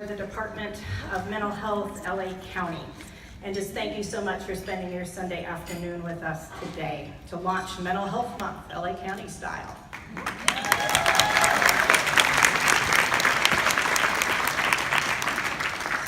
The Department of Mental Health, LA County. And just thank you so much for spending your Sunday afternoon with us today to launch Mental Health Month, LA County style.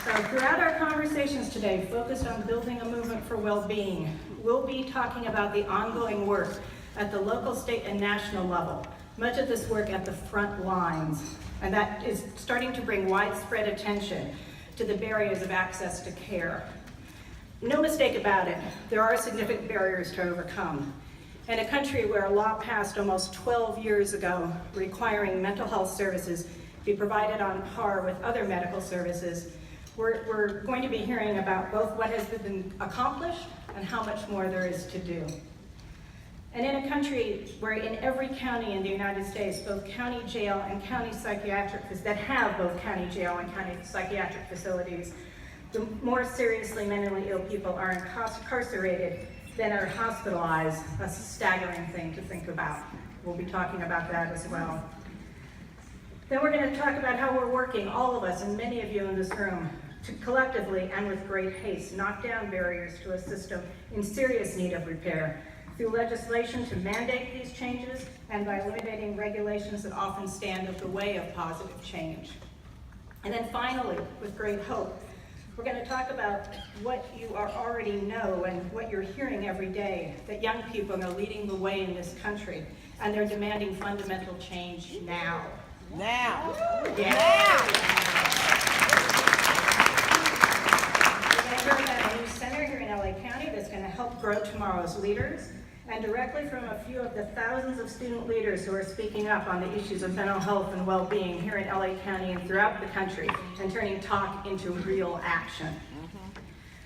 So throughout our conversations today, focused on building a movement for well-being, we'll be talking about the ongoing work at the local, state, and national level. Much of this work at the front lines, and that is starting to bring widespread attention to the barriers of access to care. No mistake about it, there are significant barriers to overcome. In a country where a law passed almost 12 years ago requiring mental health services be provided on par with other medical services, we're going to be hearing about both what has been accomplished and how much more there is to do. And in a country where in every county in the United States, both county jail and county psychiatric, that have both county jail and county psychiatric facilities, the more seriously mentally ill people are incarcerated than are hospitalized. That's a staggering thing to think about. We'll be talking about that as well. Then we're going to talk about how we're working, all of us and many of you in this room, to collectively and with great haste knock down barriers to a system in serious need of repair, through legislation to mandate these changes and by eliminating regulations that often stand in the way of positive change. And then finally, with great hope, we're going to talk about what you already know and what you're hearing every day, that young people are leading the way in this country and they're demanding fundamental change now. Now. Yeah. Now. We're going to hear about a new center here in LA County that's going to help grow tomorrow's leaders, and directly from a few of the thousands of student leaders who are speaking up on the issues of mental health and well-being here in LA County and throughout the country, and turning talk into real action.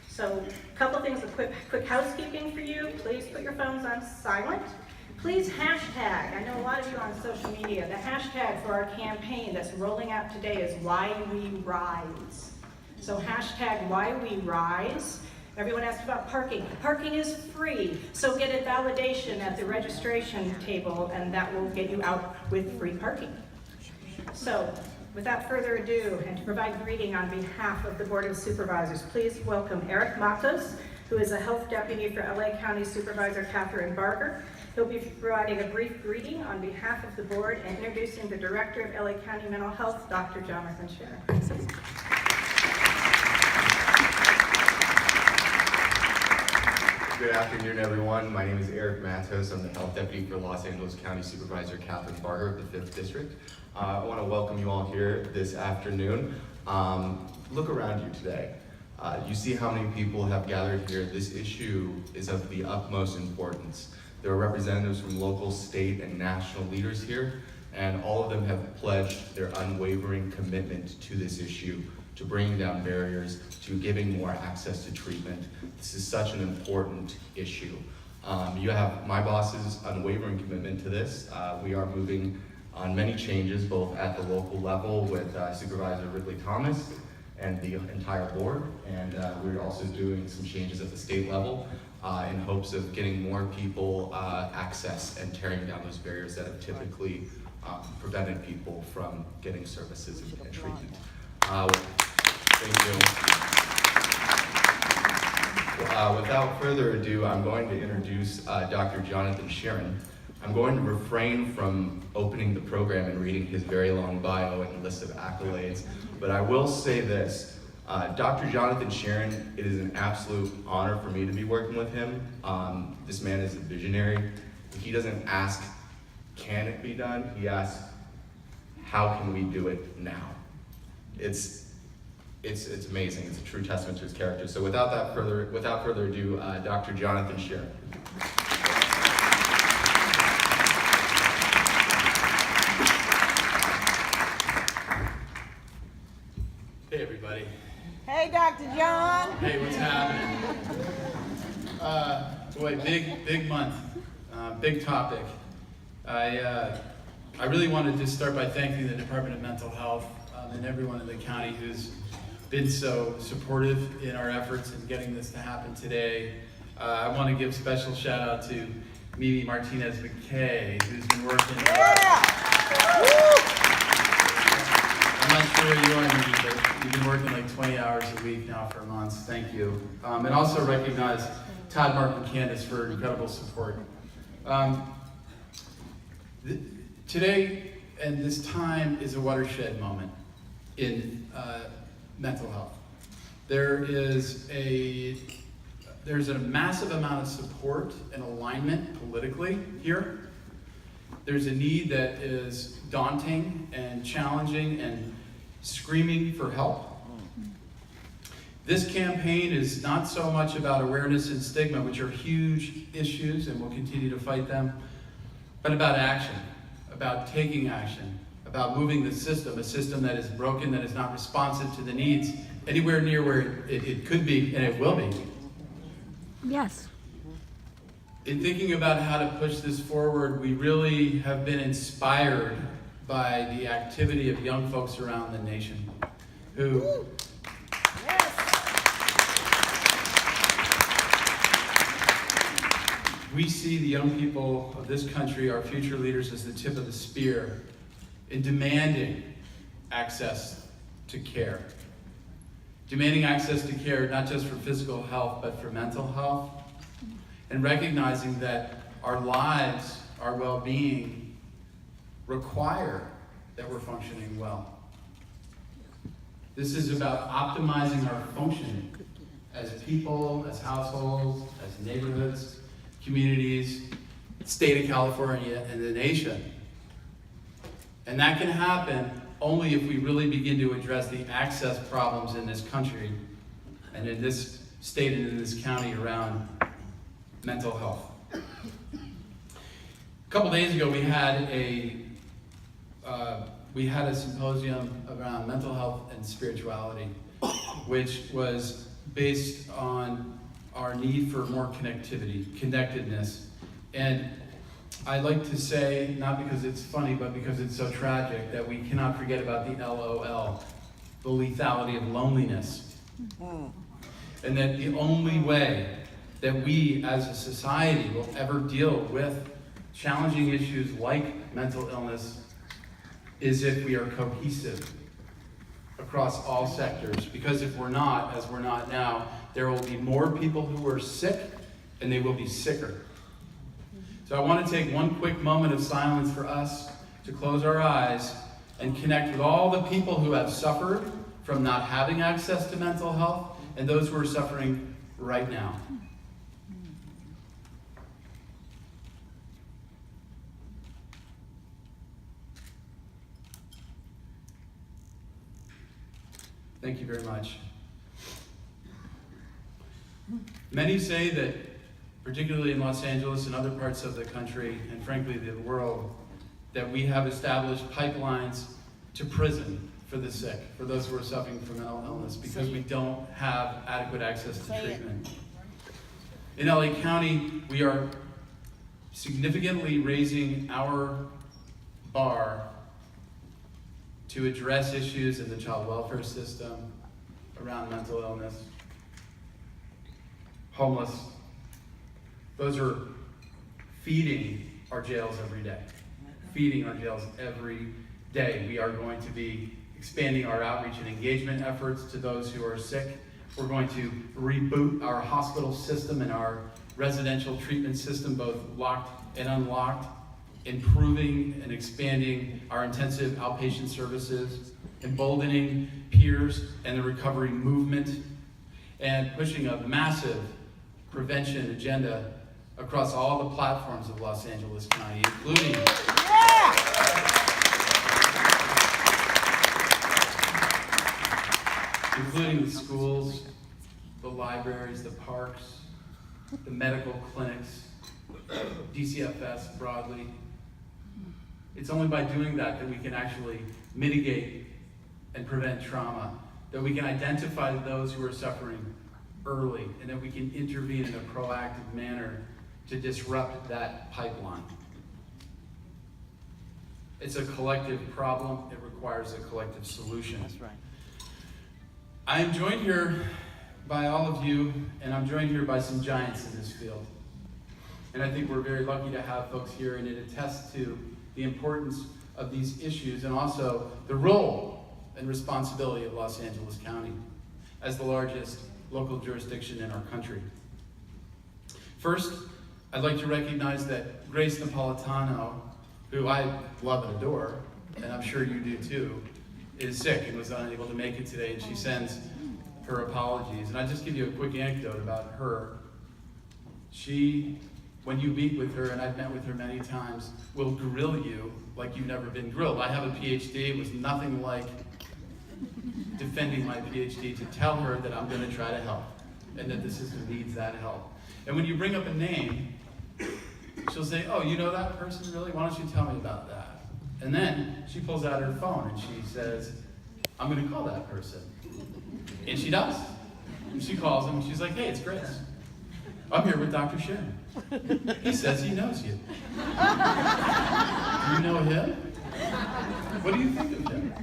So a couple things of quick housekeeping for you. Please put your phones on silent. Please hashtag, I know a lot of you are on social media, the hashtag for our campaign that's rolling out today is Why We Rise. So hashtag Why We Rise. Everyone asked about parking. Parking is free, so get a validation at the registration table and that will get you out with free parking. So, without further ado, and to provide greeting on behalf of the Board of Supervisors, please welcome Eric Matos, who is a Health Deputy for LA County Supervisor Catherine Barger. He'll be providing a brief greeting on behalf of the board and introducing the Director of LA County Mental Health, Dr. Jonathan Sharon. Good afternoon, everyone. My name is Eric Matos. I'm the Health Deputy for Los Angeles County Supervisor Catherine Barger of the 5th District. I want to welcome you all here this afternoon. Look around you today. You see how many people have gathered here. This issue is of the utmost importance. There are representatives from local, state, and national leaders here, and all of them have pledged their unwavering commitment to this issue, to bringing down barriers, to giving more access to treatment. This is such an important issue. You have my boss's unwavering commitment to this. We are moving on many changes, both at the local level with Supervisor Ridley Thomas and the entire board, and we're also doing some changes at the state level in hopes of getting more people access and tearing down those barriers that have typically prevented people from getting services and treatment. Thank you. Without further ado, I'm going to introduce Dr. Jonathan Sharon. I'm going to refrain from opening the program and reading his very long bio and list of accolades, but I will say this. Dr. Jonathan Sharon, it is an absolute honor for me to be working with him. This man is a visionary. He doesn't ask, can it be done? He asks, how can we do it now? It's amazing. It's a true testament to his character. So without further ado, Dr. Jonathan Sharon. Hey everybody. Hey, Dr. John. Hey, what's happening? Boy, big month, big topic. I really wanted to start by thanking the Department of Mental Health and everyone in the county who's been so supportive in our efforts in getting this to happen today. I want to give special shout out to Martines McKay, who's been working. Yeah. I'm not sure you are, Mimi, but you've been like 20 hours a week now for months. Thank you. And also recognize Todd, Mark, and Candace for incredible support. Today and this time is a watershed moment in mental health. There's a massive amount of support and alignment politically here. There's a need that is daunting and challenging and screaming for help. This campaign is not so much about awareness and stigma, which are huge issues and we'll continue to fight them, but about action, about taking action, about moving the system, a system that is broken, that is not responsive to the needs anywhere near where it could be and it will be. Yes. In thinking about how to push this forward, we really have been inspired by the activity of young folks around the nation who we see the young people of this country, our future leaders, as the tip of the spear in demanding access to care. Demanding access to care not just for physical health, but for mental health. And recognizing that our lives, our well-being, require that we're functioning well. This is about optimizing our functioning as people, as households, as neighborhoods, communities, state of California, and the nation. And that can happen only if we really begin to address the access problems in this country and in this state and in this county around mental health. A couple days ago, we had a symposium around mental health and spirituality, which was based on our need for more connectedness. And I like to say, not because it's funny, but because it's so tragic, that we cannot forget about the LOL, the lethality of loneliness. And that the only way that we as a society will ever deal with challenging issues like mental illness is if we are cohesive across all sectors. Because if we're not, as we're not now, there will be more people who are sick and they will be sicker. So I want to take one quick moment of silence for us to close our eyes and connect with all the people who have suffered from not having access to mental health and those who are suffering right now. Thank you very much. Many say that, particularly in Los Angeles and other parts of the country, and frankly the world, that we have established pipelines to prison for the sick, for those who are suffering from mental illness, because we don't have adequate access to treatment. In LA County, we are significantly raising our bar to address issues in the child welfare system around mental illness, homeless. Those are feeding our jails every day. Feeding our jails every day. We are going to be expanding our outreach and engagement efforts to those who are sick. We're going to reboot our hospital system and our residential treatment system, both locked and unlocked, improving and expanding our intensive outpatient services, emboldening peers and the recovery movement, and pushing a massive prevention agenda across all the platforms of Los Angeles County, including the schools, the libraries, the parks, the medical clinics, DCFS broadly. It's only by doing that that we can actually mitigate and prevent trauma, that we can identify those who are suffering early, and that we can intervene in a proactive manner to disrupt that pipeline. It's a collective problem. It requires a collective solution. That's right. I am joined here by all of you, and I'm joined here by some giants in this field. And I think we're very lucky to have folks here, and it attests to the importance of these issues and also the role and responsibility of Los Angeles County. as the largest local jurisdiction in our country. First, I'd like to recognize that Grace Napolitano, who I love and adore, and I'm sure you do too, is sick and was unable to make it today, and she sends her apologies. And I'll just give you a quick anecdote about her. She, when you meet with her, and I've met with her many times, will grill you like you've never been grilled. I have a PhD. It was nothing like defending my PhD to tell her that I'm going to try to help and that the system needs that help. And when you bring up a name, she'll say, oh, you know that person really? Why don't you tell me about that? And then she pulls out her phone and she says, I'm going to call that person. And she does. And she calls him and she's like, hey, it's Grace. I'm here with Dr. Sharon. He says he knows you. Do you know him? What do you think of him?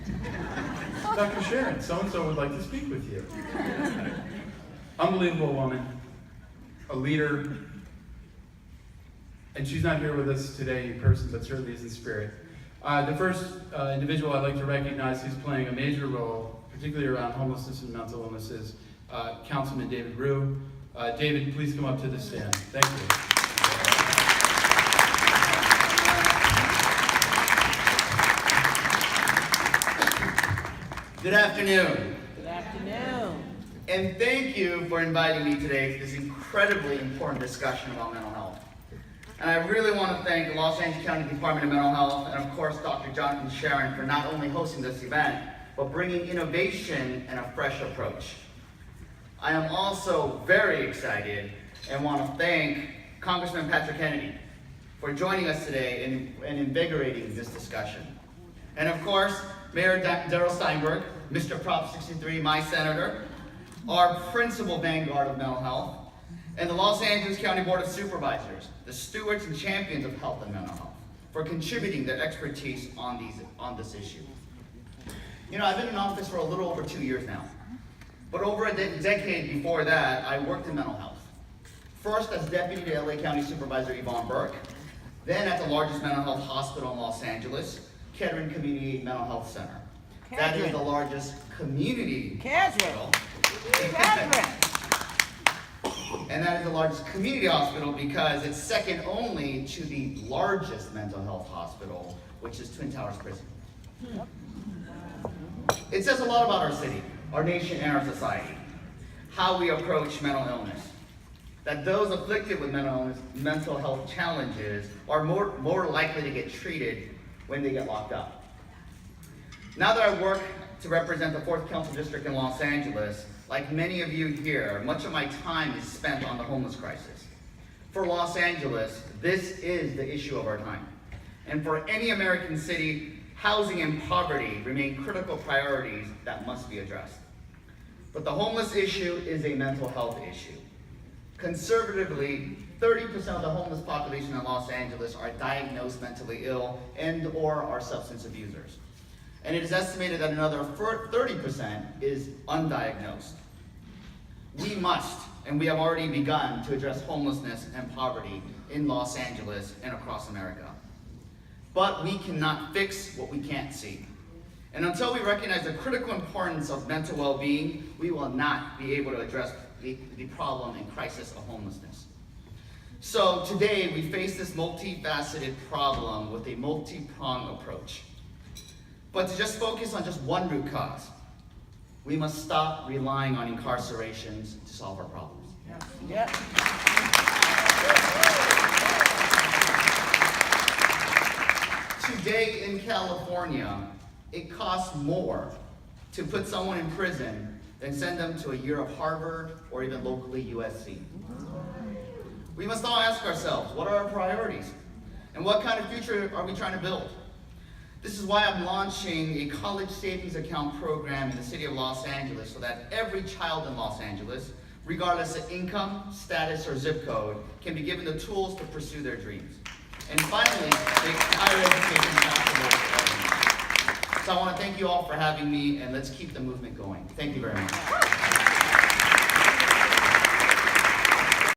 Dr. Sharon, so-and-so would like to speak with you. Unbelievable woman, a leader, and she's not here with us today in person, but certainly is in spirit. The first individual I'd like to recognize who's playing a major role, particularly around homelessness and mental illness, is Councilman David Rue. David, please come up to the stand. Thank you. Good afternoon. Good afternoon. And thank you for inviting me today to this incredibly important discussion about mental health. And I really want to thank the Los Angeles County Department of Mental Health and of course Dr. Jonathan Sharon for not only hosting this event, but bringing innovation and a fresh approach. I am also very excited and want to thank Congressman Patrick Kennedy for joining us today and invigorating this discussion. And of course, Mayor Darrell Steinberg, Mr. Prop 63, my senator, our principal vanguard of mental health, and the Los Angeles County Board of Supervisors, the stewards and champions of health and mental health, for contributing their expertise on this issue. You know, I've been in office for a little over 2 years now, but over a decade before that, I worked in mental health. First as deputy to LA County Supervisor Yvonne Burke, then at the largest mental health hospital in Los Angeles, Kettering Community Mental Health Center. That is the largest community hospital. And that is the largest community hospital because it's second only to the largest mental health hospital, which is Twin Towers Prison. It says a lot about our city, our nation, and our society, how we approach mental illness. That those afflicted with mental health challenges are more likely to get treated when they get locked up. Now that I work to represent the 4th Council District in Los Angeles, like many of you here, much of my time is spent on the homeless crisis. For Los Angeles, this is the issue of our time. And for any American city, housing and poverty remain critical priorities that must be addressed. But the homeless issue is a mental health issue. Conservatively, 30% of the homeless population in Los Angeles are diagnosed mentally ill and or are substance abusers. And it is estimated that another 30% is undiagnosed. We must, and we have already begun to address homelessness and poverty in Los Angeles and across America. But we cannot fix what we can't see. And until we recognize the critical importance of mental well-being, we will not be able to address the problem and crisis of homelessness. So today we face this multifaceted problem with a multi-pronged approach. But to just focus on just one root cause, we must stop relying on incarcerations to solve our problems. Yep. Today in California, it costs more to put someone in prison than send them to a year of Harvard or even locally USC. We must all ask ourselves, what are our priorities? And what kind of future are we trying to build? This is why I'm launching a college savings account program in the city of Los Angeles so that every child in Los Angeles, regardless of income, status, or zip code, can be given the tools to pursue their dreams. And finally, make higher education possible for everyone. So I want to thank you all for having me, and let's keep the movement going. Thank you very much.